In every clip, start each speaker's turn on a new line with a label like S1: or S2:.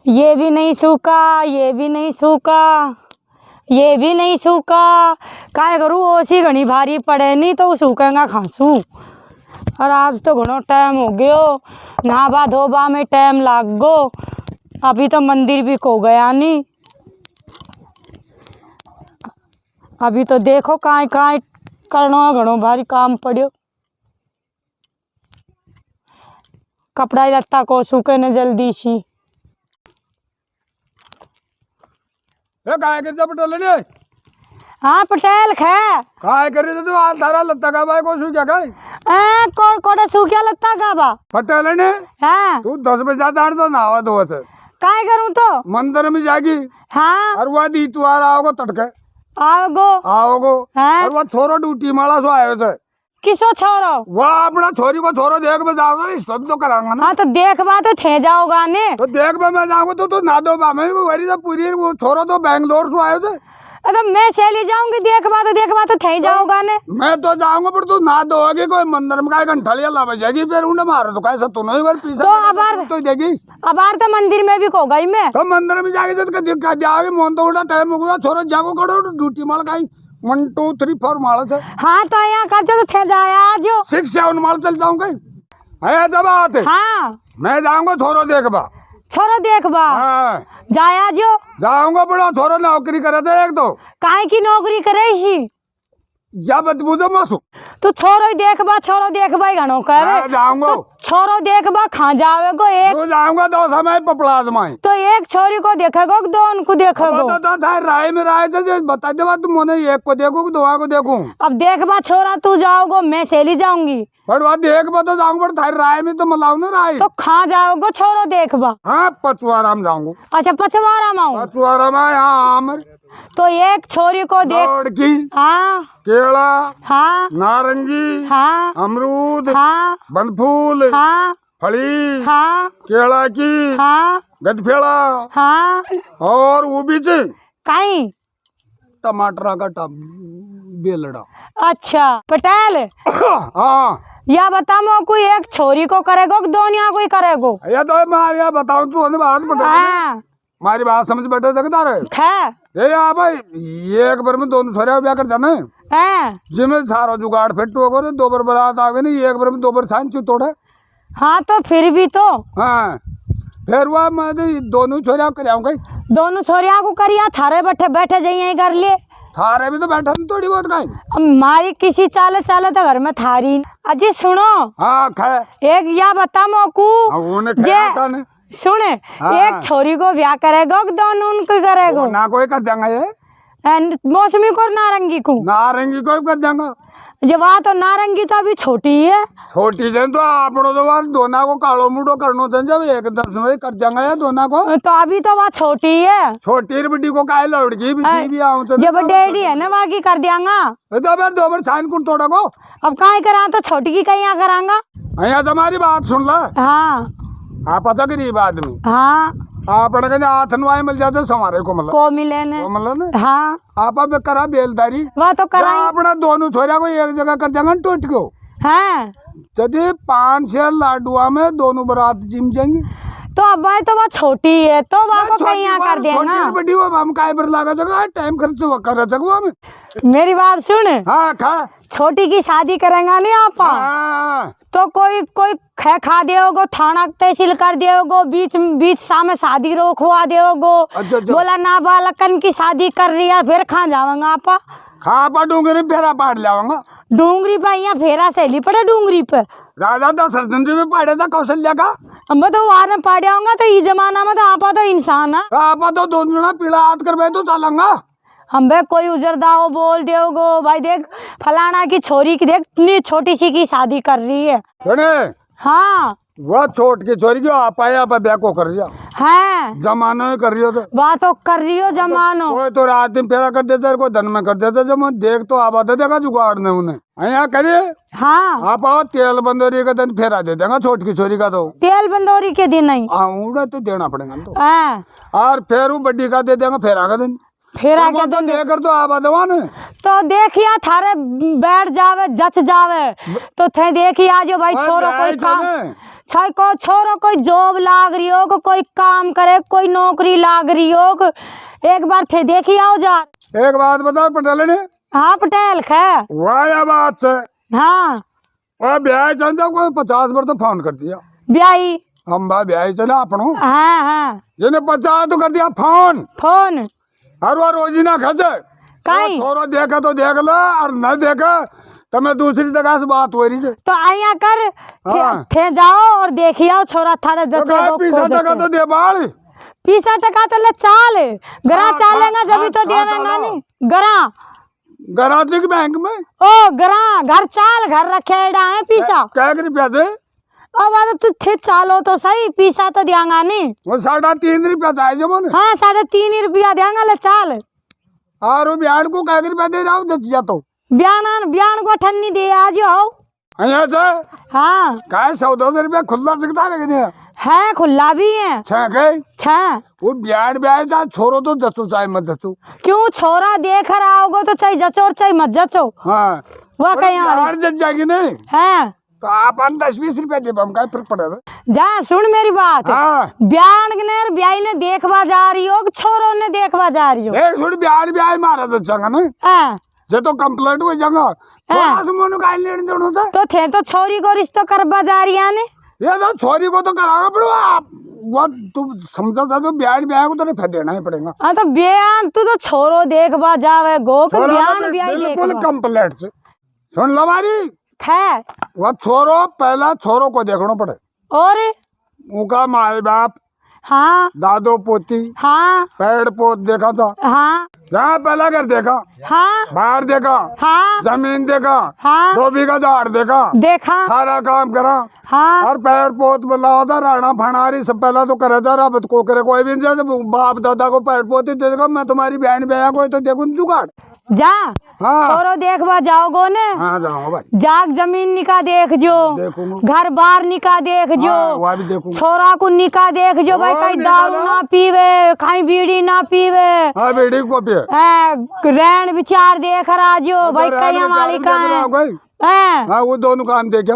S1: ये भी नहीं सूखा, ये भी नहीं सूखा, ये भी नहीं सूखा। काय करूँ ओसी घनी भारी पड़े नहीं तो सूखेगा खांसू। और आज तो घणो टाइम हो गयो, नहाबा धोबा में टाइम लाग गो। अभी तो मंदिर भी को गया नहीं। अभी तो देखो काय काय करना घणो भारी काम पड़ियो। कपड़ा लत्ता को सूखे न जल्दी सी।
S2: काय करता पटेल ने?
S1: हाँ पटेल खे
S2: काय करे तो आज सारा लत्ता का भाई को सूख्या काय?
S1: कोड़े सूख्या लत्ता का बा
S2: पटेल ने
S1: हाँ
S2: तू 10 बजे जाता तो नहावा धोवा से
S1: काय करूँ तो
S2: मंदिर में जागी।
S1: हाँ
S2: और वह दी तू आओगो तड़के आओगो
S1: हाँ?
S2: और वह छोरो ड्यूटी माला सो आयो से।
S1: किसो छोरो?
S2: वह अपना छोरी को छोरो देख में जाओगा ना, सब तो करांगा ना।
S1: हाँ तो देखबा तो थे जाओगा ने।
S2: तो देख में मैं जाऊंगा तो ना दो बा मैं वरी तो पूरी वो छोरो तो बेंगलोर से आयो से।
S1: तो मैं चली जाऊंगी देखबा तो थे जाओगा ने।
S2: मैं तो जाऊंगा पर तू ना दोगे कोई मंदिर में काय घंटालिया ला बजेगी फिर उन्हें मारो तो कैसा तू नहीं बार पीछे
S1: तो अबार
S2: तो देगी।
S1: अबार तो मंदिर में भी को गई मैं।
S2: तो मंदिर में जाके जब दिक्कत जाओगे मोन तो उल्टा टाइम हो गया छोरो जागो करो ड्यूटी माल काई 1 2 3 4 माल थे।
S1: हाँ तो यहाँ का तो थे जाया जो
S2: 6 7 माल चल जाऊंगा है जब आते।
S1: हाँ
S2: मैं जाऊंगा छोरो देखबा।
S1: छोरो देखबा
S2: हाँ
S1: जाया जो
S2: जाऊंगा बड़ा छोरो नौकरी करे थे एक तो
S1: काहे की नौकरी करे सी
S2: या बदबूजो मासू
S1: तू छोरो देखबा घणो करे।
S2: जाऊंगा
S1: छोरो देखबा खा जावेगो एक
S2: तू जाऊंगा तो समय पपलाज में
S1: तो एक छोरी को देखेगो कि दो उनको देखेगो।
S2: तो था राय में राय से बता दे तुम मोने एक को देखो कि 2 को देखूं।
S1: अब देखबा छोरा तू जाओगो मैं सेली जाऊंगी
S2: पर वह देखबा तो जाऊंगा पर थारी राय में तो मलाऊ ना राय
S1: तो खा जाओगो छोरो देखबा।
S2: हाँ पचवाराम जाऊंगा।
S1: अच्छा पचवारा माऊ
S2: पचवाराम यहाँ आमर
S1: तो एक छोरी को देख
S2: लौड़की
S1: हाँ
S2: केला
S1: हाँ
S2: नारंगी
S1: हाँ
S2: अमरूद
S1: हाँ
S2: बनफूल
S1: हाँ
S2: फली
S1: हाँ
S2: केला की
S1: हाँ
S2: गदफेड़ा
S1: हाँ
S2: और वो बीच
S1: कहीं
S2: टमाटर का टब बेलड़ा।
S1: अच्छा पटेल
S2: हाँ
S1: या बता मो कोई एक छोरी को करेगो कि दोनिया कोई करेगो?
S2: ये तो मार या बताऊं तू बात बता
S1: हाँ
S2: मारी बात समझ बैठे जगदार है
S1: खे
S2: ये आ भाई एक बार में दोनों छोरे ब्याह कर जाना
S1: हाँ
S2: जिम्मे सारा जुगाड़ फिट हो गए 2 बार बारात आ गई नहीं एक बार में 2 बार छान तोड़े।
S1: हाँ तो फिर भी तो
S2: हाँ फिर वह मैं तो दोनों छोरिया कर
S1: दोनों छोरिया को करिया थारे बैठे बैठे जाइए कर लिए
S2: थारे भी तो बैठा थोड़ी बहुत कहीं
S1: अब मारी किसी चाले चाले तो घर में थारी अजी सुनो।
S2: हाँ खे
S1: एक या बता मोकू जे सुने एक छोरी को ब्याह करेगो कि दोनों उनको करेगो?
S2: ना कोई कर जाएगा ये
S1: मौसमी को नारंगी को
S2: कोई कर जाएगा
S1: जे वहाँ तो नारंगी तो अभी छोटी है
S2: छोटी जन तो आपनो तो वहाँ दोना को कालो मुड़ो करनो थे जब एकदम से कर जाएगा या दोना को
S1: तो अभी तो वहाँ छोटी है
S2: छोटी बड़ी को काय लड़की भी भी आऊं
S1: जब डैडी है ना बाकी कर दियांगा
S2: तो फिर 2 बार छान कुन तोड़ा को
S1: अब काय करा तो छोटी की कहीं करांगा।
S2: यहाँ तुम्हारी बात सुन ला।
S1: हाँ
S2: आप पता गरीब आदमी
S1: हाँ
S2: आप हाथ नुआए मिल जाते समारे को मतलब
S1: को मिले ने
S2: मतलब
S1: हाँ
S2: आप करा बेलदारी
S1: वह तो करा
S2: अपना दोनों छोरिया को एक जगह कर देंगे टूट को
S1: हाँ
S2: यदि 5-6 लाडुआ में दोनों बारात जिम जाएंगे
S1: तो अब भाई तो वह छोटी है तो वह को कहीं कर देना
S2: बड़ी वो हम काय पर लगा जगह टाइम खर्च कर सकूँ हमें।
S1: मेरी बात सुन
S2: हाँ खा
S1: छोटी की शादी करेंगे नहीं आप तो कोई कोई खा देगो थाना तहसील कर देगो बीच सामने शादी रोकवा देगो। बोला ना बालकन की शादी कर रही है फिर खा जाऊंगा आप
S2: खा पा डूंगरी फेरा पाड़ जाऊंगा
S1: डूंगरी पे यहाँ फेरा सहेली पड़े डूंगरी पे
S2: राजा दशरथ जी में पाड़े था कौशल्या का
S1: हम तो वार पाड़े होंगे तो ये जमाना में तो आपा तो इंसान है
S2: आपा तो 2 जना पीला हाथ कर तो चलेंगा
S1: हम बे कोई उजरदाओ बोल देगो भाई देख फलाना की छोरी की देख इतनी छोटी सी की शादी कर रही है
S2: सुने
S1: हाँ
S2: वह छोट की छोरी क्यों आप आया ब्याह को कर दिया
S1: है
S2: जमानो ही कर रही हो तो
S1: बात तो कर रही हो जमानो
S2: कोई तो रात में फेरा कर देते कोई दिन में कर देते जब मैं देख तो आप आते देखा जुगाड़ ने उन्हें यहाँ करिए
S1: हाँ
S2: आप आओ तेल बंदोरी का दिन फेरा दे देगा छोट की छोरी का तो
S1: तेल बंदोरी के दिन नहीं
S2: उड़ा तो देना पड़ेगा तो
S1: हाँ
S2: और फिर वो बड्डी का दे देगा फेरा का दिन
S1: फेरा के
S2: तो देकर तो आप आदवा ने
S1: तो देखिया थारे बैठ जावे जच जावे तो थे देखिया जो भाई छाई को छोरो कोई जॉब लाग रही हो, कोई काम करे, कोई नौकरी लाग रही हो, एक बार थे देखी आओ जा।
S2: एक बात बता पटेल ने।
S1: हाँ पटेल खे।
S2: वाह या बात से।
S1: हाँ
S2: और ब्याह चल जाओ कोई 50 बार तो फोन कर दिया
S1: ब्याई।
S2: हम बा ब्याह चला अपनों।
S1: हाँ हाँ
S2: जिन्हें 50 तो कर दिया फोन।
S1: फोन
S2: हर बार रोजी ना खचे
S1: कहीं
S2: छोरो देखा तो देख लो और न देखा तो मैं दूसरी जगह से बात हो रही है।
S1: तो आया कर
S2: हाँ।
S1: थे जाओ और देखी आओ छोरा थारे
S2: तो
S1: जचे को
S2: पैसा टका तो दे बाल।
S1: पीसा टका तो ले चाल गरा
S2: हाँ,
S1: चालेगा जब तो
S2: हाँ,
S1: देवेगा
S2: हाँ,
S1: नहीं गरा
S2: गराची के बैंक में।
S1: ओ गरा घर चाल घर रखे है पीसा
S2: क्या करी प्याजे
S1: अब अरे तू थे चालो तो सही पीसा तो देंगा नहीं।
S2: वो 3.5 रुपया चाहिए जब उन्हें।
S1: हाँ 3.5 रुपया देंगा ले चाल।
S2: और वो ब्याह को क्या रुपया दे रहा हूँ जब जा तो
S1: बयान को ठन्नी दे आज आओ।
S2: यहाँ से
S1: हाँ
S2: क्या 100-200 रुपया खुला सकता है लेकिन
S1: है खुला भी है
S2: छः वो ब्याह जा छोरो तो जसो चाहे मत जसो।
S1: क्यों छोरा देख रहा होगो तो चाहे जचो और चाहे मत जचो।
S2: हाँ
S1: वह कहीं
S2: ब्याह जच जाएगी नहीं
S1: है
S2: तो आप 10-20 रुपया दे हम क्या फर्क पड़ेगा।
S1: जा सुन मेरी बात।
S2: हाँ
S1: ब्याई ने देखवा जा रही हो छोरों ने देखवा जा रही हो।
S2: एक सुन ब्याह मारा तो चंगा ना
S1: हाँ
S2: जे तो कंप्लेंट हो जाएगा मोनू का लेने देना था
S1: तो थे तो छोरी को रिश्ता करवा जा रही है ने
S2: ये तो छोरी को तो कराना पड़ेगा आप वो तू समझा था तो ब्याह को तो देना ही पड़ेगा।
S1: हाँ तो बयान तू तो छोरो देखवा जावे गो के बयान ब्याई
S2: बिल्कुल
S1: देखवा
S2: कंप्लेंट से सुन लो मारी
S1: है।
S2: वो छोरो पहला छोरो को देखना पड़े
S1: और
S2: उनका माए बाप
S1: हाँ
S2: दादो पोती
S1: हाँ
S2: पेड़ पोत देखा था
S1: हाँ
S2: जहाँ पहला घर देखा
S1: हाँ
S2: बाहर देखा
S1: हाँ
S2: जमीन देखा
S1: हाँ
S2: 2 बीघा झाड़ देखा
S1: देखा
S2: सारा काम करा
S1: हाँ
S2: और पेड़ पोत बुलावा था राणा फनारी सब पहला तो करे था रब को करे कोई भी नहीं जैसे बाप दादा को पेड़ पोती दे देगा मैं तुम्हारी बहन ब्याह को तो देखूं जुगाड़।
S1: जा
S2: हाँ
S1: छोरो देखवा जाओगो ने
S2: हाँ जाओ भाई
S1: जाग जमीन निका देख जो
S2: देखूंगा
S1: घर बार निका देख जो
S2: हाँ, वहाँ भी देखूंगा।
S1: छोरा को निका देख जो भाई कहीं दारू ना पीवे कहीं बीड़ी ना पीवे
S2: हाँ बेटी को पिए
S1: रैन विचार देख रहा जो भाई कहीं हमारी का है
S2: हाँ वो दोनों काम देखे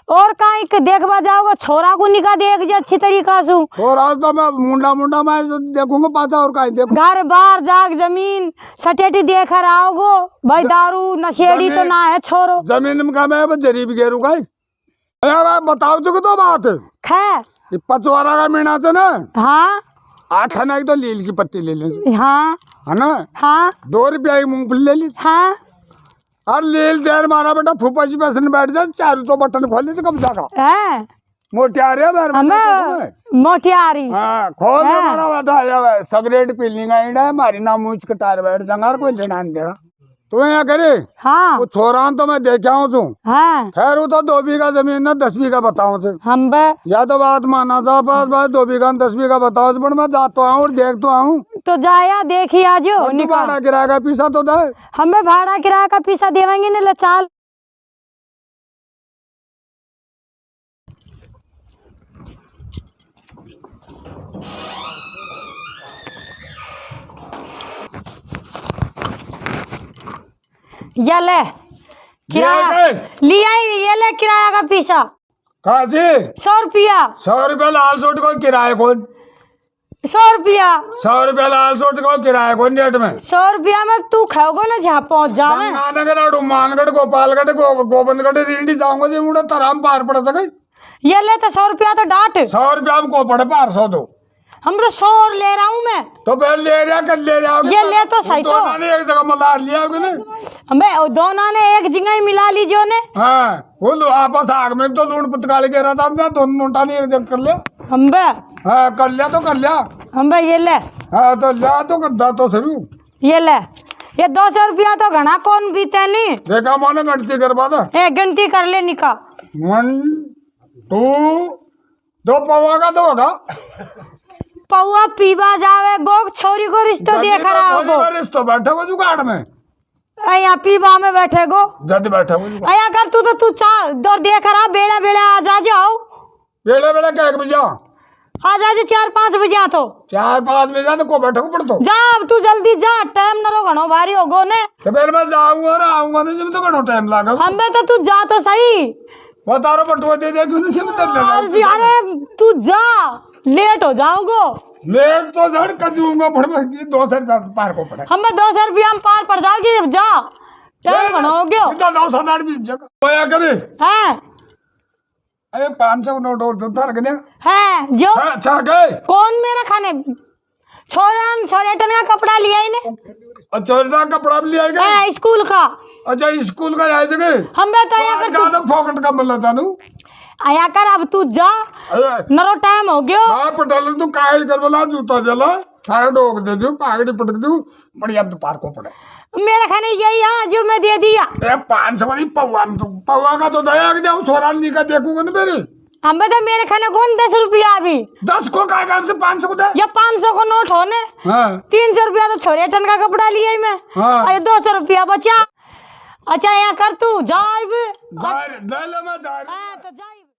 S1: और कहीं देखवा जाओगे छोरा को निका देख जो अच्छी तरीका से
S2: और आज तो मैं मुंडा मैं देखूंगा पाता और कहीं देखूं
S1: घर बार जाग जमीन सटेटी देख रहोगो भाई दारू नशेड़ी तो ना है छोरो
S2: जमीन में काम है जरीब गेरू का बताओ चुके तो बात
S1: खे
S2: 25 का महीना से ना
S1: हाँ
S2: 8 आना की तो लील की पत्ती ले ली
S1: हाँ
S2: है ना
S1: हाँ
S2: 2 रुपया की मूंगफली ले ली
S1: हाँ
S2: और लील देर मारा बेटा फूफा जी पैसे बैठ जाए चारों तो बटन खोल से कब जागा
S1: है
S2: मोटियारे
S1: हमें मोटियारी
S2: हाँ खोल दे मारा बैठा आया सिगरेट पी ली हमारी ना मुझ कटार बैठ जाऊंगा कोई लेना नहीं देना तू यहाँ करे
S1: हाँ
S2: वो छोरा तो मैं देख आऊँ छू
S1: हाँ
S2: खैर वो तो 2 बीघा जमीन ना 10 बीघा बताऊँ से
S1: हम बे
S2: या तो बात माना था बस भाई 2 बीघा 10 बीघा बताओ पर मैं जाता आऊँ और देखता आऊँ
S1: तो जाया देखी आजो
S2: भाड़ा किराया का पैसा तो दे
S1: हमें भाड़ा किराया का पैसा देवेंगे नहीं ले चाल ये ले किराया लिया ही ये ले किराया का पैसा
S2: कहा जी
S1: 100 रुपया
S2: 100 रुपया लाल सूट को किराया कौन
S1: 100 रुपया
S2: 100 रुपया लाल सूट को किराया कौन डेट में
S1: 100 रुपया में तू खाओगे ना जहाँ पहुँच जावे
S2: गंगानगर मानगढ़ गोपालगढ़ गोविंदगढ़ रीडी जाऊंगा जी मुझे तराम पार पड़ सके
S1: ये ले तो 100 रुपया तो डांट
S2: 100 रुपया में को पड़े पार 100 दो
S1: हम तो 100 ले रहा हूँ मैं
S2: तो फिर ले रहा कर ले रहा
S1: ये ले तो सही तो
S2: एक जगह मलार लिया होगा ना
S1: हमें दोनों ने एक जगह ही मिला लीजिए ने
S2: हाँ वो आपस आग में तो लूण पुतकाल के रहा था दोनों नोटा ने एक जगह कर लिया
S1: हम बे
S2: हाँ कर लिया तो कर लिया
S1: हम बे ये ले
S2: हाँ तो लिया तो गद्दा तो शुरू
S1: ये ले ये 200 रुपया तो घना कौन बीते नहीं
S2: देखा माने गणती करवा दो
S1: एक घंटी कर ले निका
S2: 1 2 2 पवा का तो होगा
S1: पौआ पीवा जावे गोग छोरी को रिश्तो देख रहा हो गो
S2: रिश्तो बैठे को जुगाड़ में
S1: यहाँ पीवा में बैठे गो
S2: जद बैठे को
S1: यहाँ कर तू चाल दौर देख रहा बेड़ा बेड़ा आ जा जाओ
S2: बेड़ा बेड़ा क्या बजा
S1: आ जा 4-5 बजे तो
S2: 4-5 बजे तो को बैठे को पड़तो
S1: जा अब तू जल्दी जा टाइम न रो घणो भारी हो गो ने
S2: तो फिर मैं जाऊंगा और आऊंगा नहीं जब तो घणो टाइम लागा
S1: हम बे तो तू जा तो सही
S2: वो तारो बटुआ दे दे क्यों नहीं ले
S1: अरे अरे तू जा, लेट हो जाओगे।
S2: लेट तो झड़ कर दूंगा पड़ में 200 रुपया पार को पड़े
S1: हमें 200 रुपया में पार पड़ जाओगी। जा टाइम घना हो गया।
S2: इतना 200 भी जगह होया करे
S1: हैं
S2: अरे 500 नोट और दो थार गने
S1: हैं जो
S2: अच्छा गए
S1: कौन मेरा खाने छोरे टन का कपड़ा लिया इन्हें।
S2: चोरा कपड़ा भी ले आएगा
S1: हैं स्कूल का।
S2: अच्छा स्कूल का आए जगह
S1: हम बताया कर तू
S2: ज्यादा फोकट का मिला था नु
S1: आया कर। अब तू जा,
S2: अरे
S1: नरो टाइम हो गयो।
S2: हां पटल तू काहे कर बोला जूता जला थारे डोक दे दू पागड़ी पटक दू बढ़िया तो पार को पड़े
S1: मेरा खाने यही है जो मैं दे दिया।
S2: ए 500 वाली पौवा में तो पौवा का तो दया के जाऊं छोरा नहीं का देखूंगा ना मेरे
S1: हम बता मेरे खाने कौन 10 रुपया अभी
S2: 10 को का काम से 500 को दे
S1: या 500 को नोट होने।
S2: हां
S1: 300 रुपया तो छोरे टन का कपड़ा लिया मैं।
S2: हाँ।
S1: अरे 200 रुपया बचा। अच्छा यहाँ कर तू जा
S2: जा ले मैं जा
S1: तो जा।